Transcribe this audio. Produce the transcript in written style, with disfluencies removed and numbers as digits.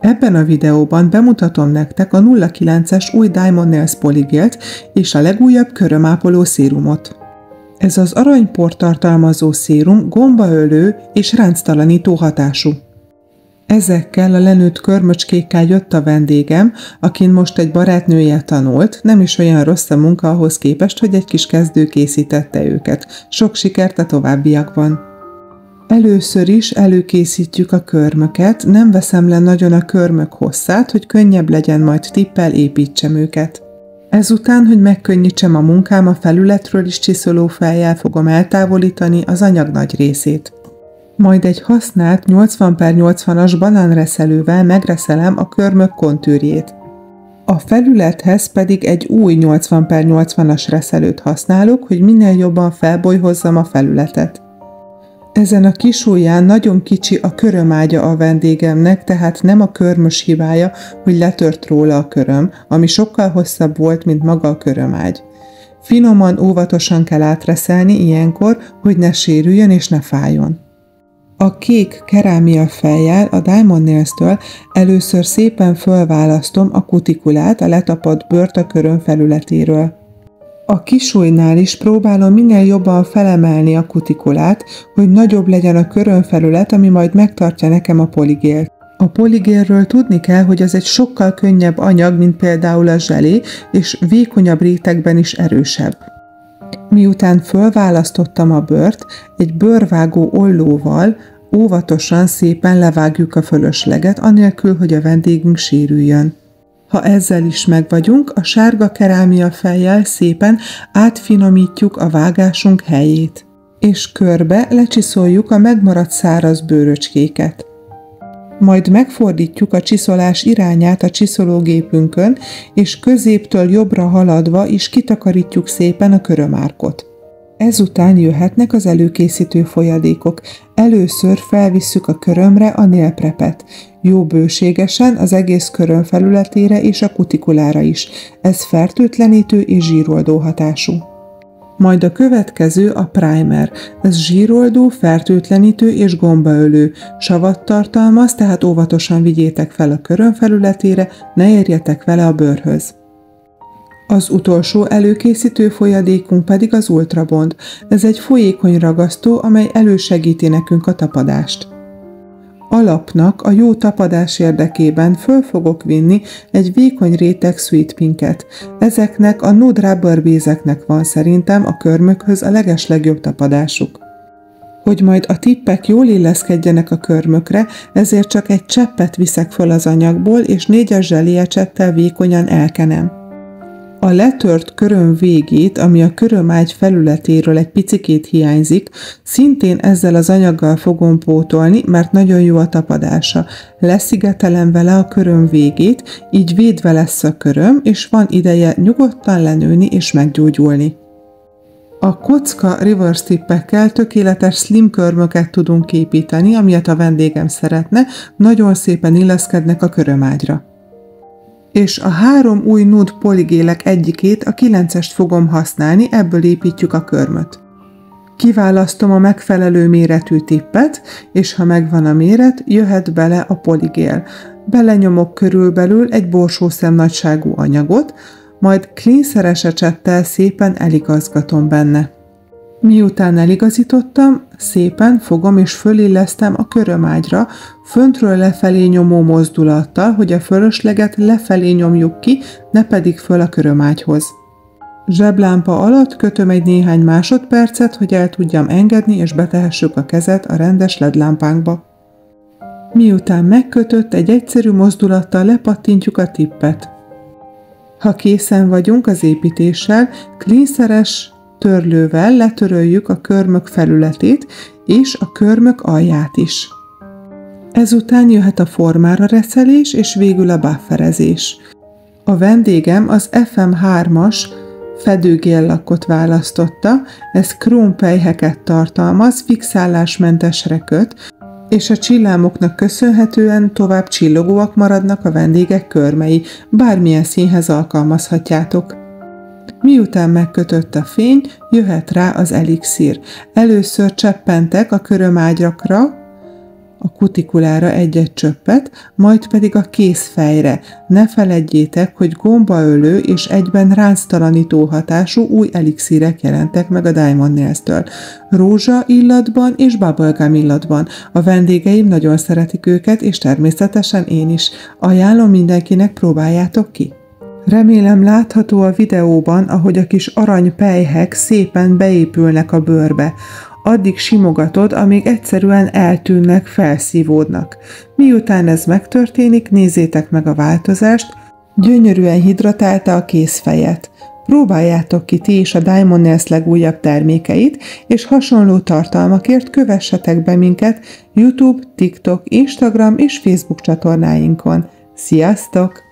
Ebben a videóban bemutatom nektek a 09-es új Diamond Nails polygélt és a legújabb körömápoló szérumot. Ez az aranyport tartalmazó szérum gombaölő és ránctalanító hatású. Ezekkel a lenőtt körmöcskékkel jött a vendégem, akin most egy barátnője tanult, nem is olyan rossz a munka ahhoz képest, hogy egy kis kezdő készítette őket. Sok sikert a továbbiakban! Először is előkészítjük a körmöket, nem veszem le nagyon a körmök hosszát, hogy könnyebb legyen majd tippel építsem őket. Ezután, hogy megkönnyítsem a munkám, a felületről is csiszolófejjel fogom eltávolítani az anyag nagy részét. Majd egy használt 80x80-as banánreszelővel megreszelem a körmök kontűrjét. A felülethez pedig egy új 80x80-as reszelőt használok, hogy minél jobban felbolyhozzam a felületet. Ezen a kis ujján nagyon kicsi a körömágya a vendégemnek, tehát nem a körmös hibája, hogy letört róla a köröm, ami sokkal hosszabb volt, mint maga a körömágy. Finoman, óvatosan kell átreszelni ilyenkor, hogy ne sérüljön és ne fájjon. A kék kerámia fejjel a Diamond Nails-től először szépen fölválasztom a kutikulát, a letapadt bőrt a köröm felületéről. A kisujjnál is próbálom minél jobban felemelni a kutikulát, hogy nagyobb legyen a körömfelület, ami majd megtartja nekem a polygélt. A polygélről tudni kell, hogy ez egy sokkal könnyebb anyag, mint például a zselé, és vékonyabb rétegben is erősebb. Miután fölválasztottam a bőrt, egy bőrvágó ollóval óvatosan szépen levágjuk a fölösleget, anélkül, hogy a vendégünk sérüljön. Ha ezzel is megvagyunk, a sárga kerámia fejjel szépen átfinomítjuk a vágásunk helyét, és körbe lecsiszoljuk a megmaradt száraz bőröcskéket. Majd megfordítjuk a csiszolás irányát a csiszológépünkön, és középtől jobbra haladva is kitakarítjuk szépen a körömárkot. Ezután jöhetnek az előkészítő folyadékok. Először felvisszük a körömre a nail prepet. Jó bőségesen az egész köröm felületére és a kutikulára is. Ez fertőtlenítő és zsíroldó hatású. Majd a következő a primer. Ez zsíroldó, fertőtlenítő és gombaölő. Savat tartalmaz, tehát óvatosan vigyétek fel a köröm felületére, ne érjetek vele a bőrhöz. Az utolsó előkészítő folyadékunk pedig az Ultra Bond. Ez egy folyékony ragasztó, amely elősegíti nekünk a tapadást. Alapnak a jó tapadás érdekében föl fogok vinni egy vékony réteg Sweet Pinket. Ezeknek a Nude Rubber Base-eknek van szerintem a körmökhöz a legeslegjobb tapadásuk. Hogy majd a tippek jól illeszkedjenek a körmökre, ezért csak egy cseppet viszek föl az anyagból, és 4-es zseliecsettel vékonyan elkenem. A letört köröm végét, ami a körömágy felületéről egy picikét hiányzik, szintén ezzel az anyaggal fogom pótolni, mert nagyon jó a tapadása. Leszigetelem vele a köröm végét, így védve lesz a köröm, és van ideje nyugodtan lenőni és meggyógyulni. A kocka reverse tippekkel tökéletes slim körmöket tudunk építeni, amilyet a vendégem szeretne, nagyon szépen illeszkednek a körömágyra. És a 3 új nude polygélek egyikét, a 9-est fogom használni, ebből építjük a körmöt. Kiválasztom a megfelelő méretű tippet, és ha megvan a méret, jöhet bele a polygél. Belenyomok körülbelül egy borsószem nagyságú anyagot, majd cleanseres ecsettel szépen eligazgatom benne. Miután eligazítottam, szépen fogom és fölillesztem a körömágyra, föntről lefelé nyomó mozdulattal, hogy a fölösleget lefelé nyomjuk ki, ne pedig föl a körömágyhoz. Zseblámpa alatt kötöm egy néhány másodpercet, hogy el tudjam engedni és betehessük a kezet a rendes LED lámpánkba. Miután megkötött, egy egyszerű mozdulattal lepattintjuk a tippet. Ha készen vagyunk az építéssel, cleanseres törlővel letöröljük a körmök felületét és a körmök alját is. Ezután jöhet a formára reszelés és végül a bufferezés. A vendégem az FM3-as fedőgéllakot választotta, ez krómpelyheket tartalmaz, fixálásmentesre köt, és a csillámoknak köszönhetően tovább csillogóak maradnak a vendégek körmei, bármilyen színhez alkalmazhatjátok. Miután megkötött a fény, jöhet rá az elixír. Először cseppentek a körömágyakra, a kutikulára egy-egy csöppet, majd pedig a kézfejre. Ne feledjétek, hogy gombaölő és egyben ránctalanító hatású új elixírek jelentek meg a Diamond Nails-től. Rózsa illatban és bubblegum illatban. A vendégeim nagyon szeretik őket, és természetesen én is. Ajánlom mindenkinek, próbáljátok ki! Remélem látható a videóban, ahogy a kis arany pelyhek szépen beépülnek a bőrbe. Addig simogatod, amíg egyszerűen eltűnnek, felszívódnak. Miután ez megtörténik, nézzétek meg a változást, gyönyörűen hidratálta a kézfejet. Próbáljátok ki ti is a Diamond Nails legújabb termékeit, és hasonló tartalmakért kövessetek be minket YouTube, TikTok, Instagram és Facebook csatornáinkon. Sziasztok!